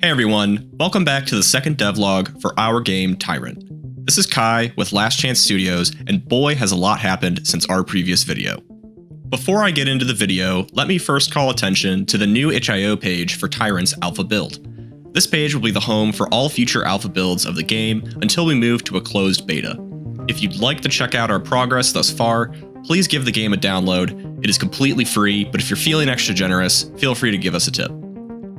Hey everyone, welcome back to the second devlog for our game Tyrant. This is Kai with Last Chance Studios, and boy has a lot happened since our previous video. Before I get into the video, let me first call attention to the new itch.io page for Tyrant's alpha build. This page will be the home for all future alpha builds of the game until we move to a closed beta. If you'd like to check out our progress thus far, please give the game a download. It is completely free, but if you're feeling extra generous, feel free to give us a tip.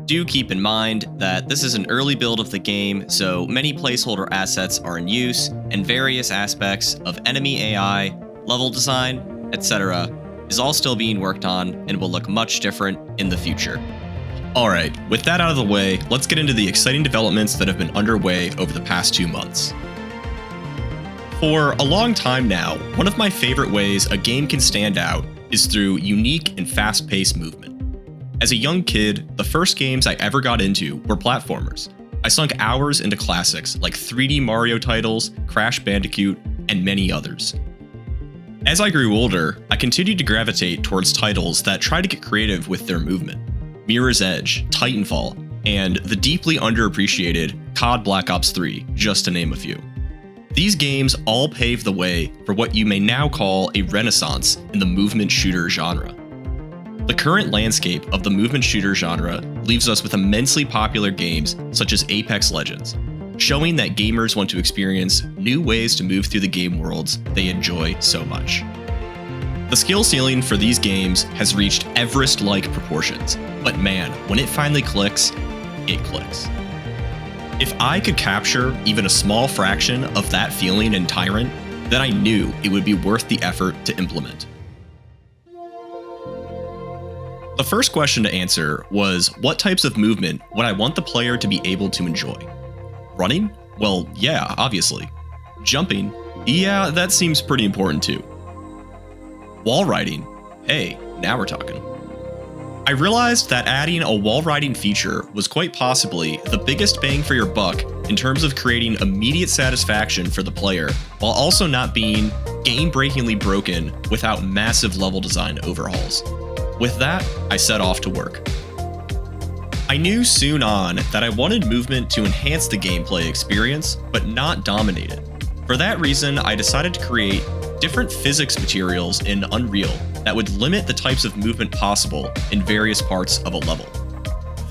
Do keep in mind that this is an early build of the game, so many placeholder assets are in use, and various aspects of enemy AI, level design, etc. is all still being worked on and will look much different in the future. Alright, with that out of the way, let's get into the exciting developments that have been underway over the past 2 months. For a long time now, one of my favorite ways a game can stand out is through unique and fast-paced movement. As a young kid, the first games I ever got into were platformers. I sunk hours into classics like 3D Mario titles, Crash Bandicoot, and many others. As I grew older, I continued to gravitate towards titles that try to get creative with their movement. Mirror's Edge, Titanfall, and the deeply underappreciated COD Black Ops 3, just to name a few. These games all paved the way for what you may now call a renaissance in the movement shooter genre. The current landscape of the movement shooter genre leaves us with immensely popular games such as Apex Legends, showing that gamers want to experience new ways to move through the game worlds they enjoy so much. The skill ceiling for these games has reached Everest-like proportions, but man, when it finally clicks, it clicks. If I could capture even a small fraction of that feeling in Tyrant, then I knew it would be worth the effort to implement. The first question to answer was, what types of movement would I want the player to be able to enjoy? Running? Well, yeah, obviously. Jumping? Yeah, that seems pretty important too. Wall riding? Hey, now we're talking. I realized that adding a wall riding feature was quite possibly the biggest bang for your buck in terms of creating immediate satisfaction for the player, while also not being game-breakingly broken without massive level design overhauls. With that, I set off to work. I knew soon on that I wanted movement to enhance the gameplay experience, but not dominate it. For that reason, I decided to create different physics materials in Unreal that would limit the types of movement possible in various parts of a level.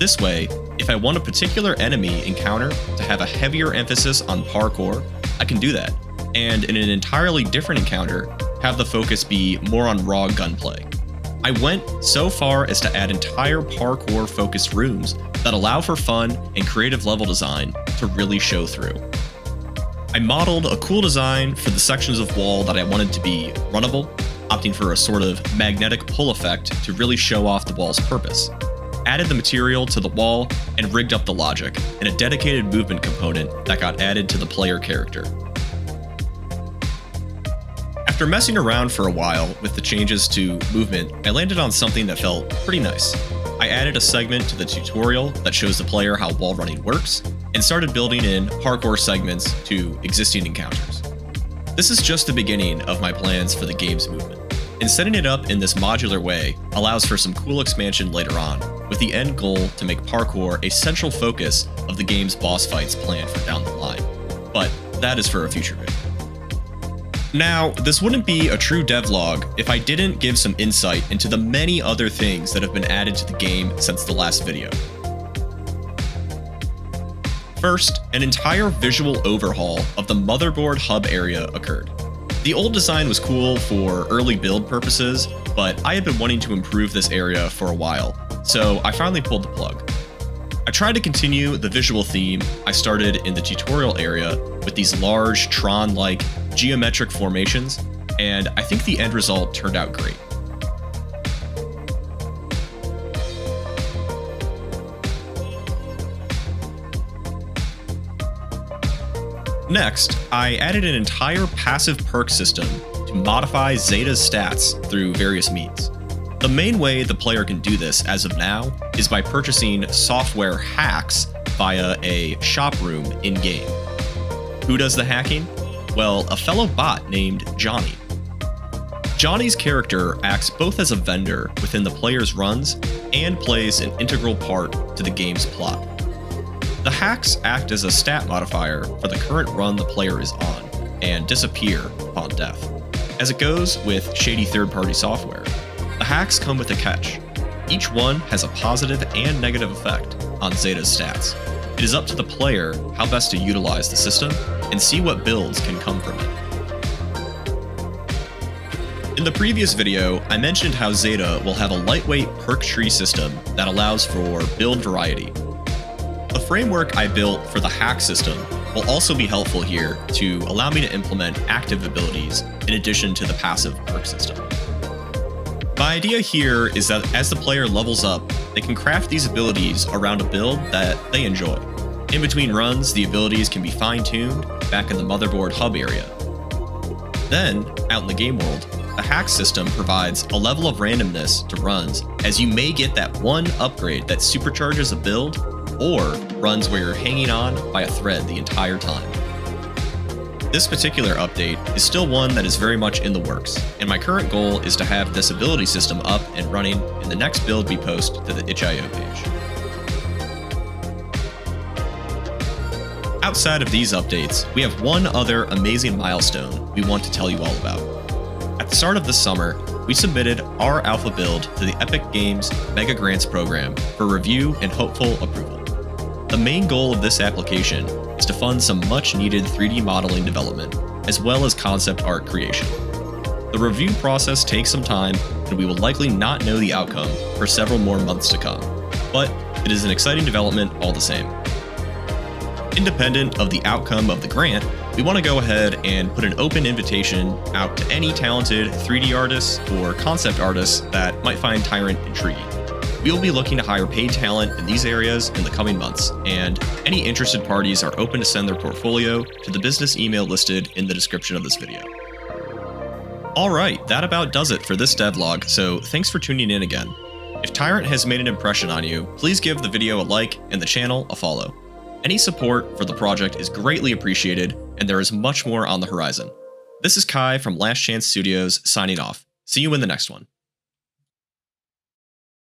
This way, if I want a particular enemy encounter to have a heavier emphasis on parkour, I can do that, and in an entirely different encounter, have the focus be more on raw gunplay. I went so far as to add entire parkour-focused rooms that allow for fun and creative level design to really show through. I modeled a cool design for the sections of wall that I wanted to be runnable, opting for a sort of magnetic pull effect to really show off the wall's purpose. Added the material to the wall and rigged up the logic, and a dedicated movement component that got added to the player character. After messing around for a while with the changes to movement, I landed on something that felt pretty nice. I added a segment to the tutorial that shows the player how wall running works, and started building in parkour segments to existing encounters. This is just the beginning of my plans for the game's movement, and setting it up in this modular way allows for some cool expansion later on, with the end goal to make parkour a central focus of the game's boss fights planned for down the line. But that is for a future video. Now, this wouldn't be a true devlog if I didn't give some insight into the many other things that have been added to the game since the last video. First, an entire visual overhaul of the Motherboard Hub area occurred. The old design was cool for early build purposes, but I had been wanting to improve this area for a while, so I finally pulled the plug. I tried to continue the visual theme I started in the tutorial area with these large Tron-like geometric formations, and I think the end result turned out great. Next, I added an entire passive perk system to modify Zeta's stats through various means. The main way the player can do this as of now is by purchasing software hacks via a shop room in-game. Who does the hacking? Well, a fellow bot named Johnny. Johnny's character acts both as a vendor within the player's runs and plays an integral part to the game's plot. The hacks act as a stat modifier for the current run the player is on, and disappear upon death. As it goes with shady third-party software, the hacks come with a catch. Each one has a positive and negative effect on Zeta's stats. It is up to the player how best to utilize the system and see what builds can come from it. In the previous video, I mentioned how Zeta will have a lightweight perk tree system that allows for build variety. The framework I built for the hack system will also be helpful here to allow me to implement active abilities in addition to the passive perk system. My idea here is that as the player levels up, they can craft these abilities around a build that they enjoy. In between runs, the abilities can be fine-tuned back in the Motherboard Hub area. Then, out in the game world, the hack system provides a level of randomness to runs, as you may get that one upgrade that supercharges a build, or runs where you're hanging on by a thread the entire time. This particular update is still one that is very much in the works, and my current goal is to have this ability system up and running in the next build we post to the itch.io page. Outside of these updates, we have one other amazing milestone we want to tell you all about. At the start of this summer, we submitted our alpha build to the Epic Games Mega Grants program for review and hopeful approval. The main goal of this application is to fund some much needed 3D modeling development, as well as concept art creation. The review process takes some time, and we will likely not know the outcome for several more months to come, but it is an exciting development all the same. Independent of the outcome of the grant, we want to go ahead and put an open invitation out to any talented 3D artists or concept artists that might find Tyrant intriguing. We will be looking to hire paid talent in these areas in the coming months, and any interested parties are open to send their portfolio to the business email listed in the description of this video. Alright, that about does it for this devlog, so thanks for tuning in again. If Tyrant has made an impression on you, please give the video a like and the channel a follow. Any support for the project is greatly appreciated, and there is much more on the horizon. This is Kai from Last Chance Studios signing off. See you in the next one.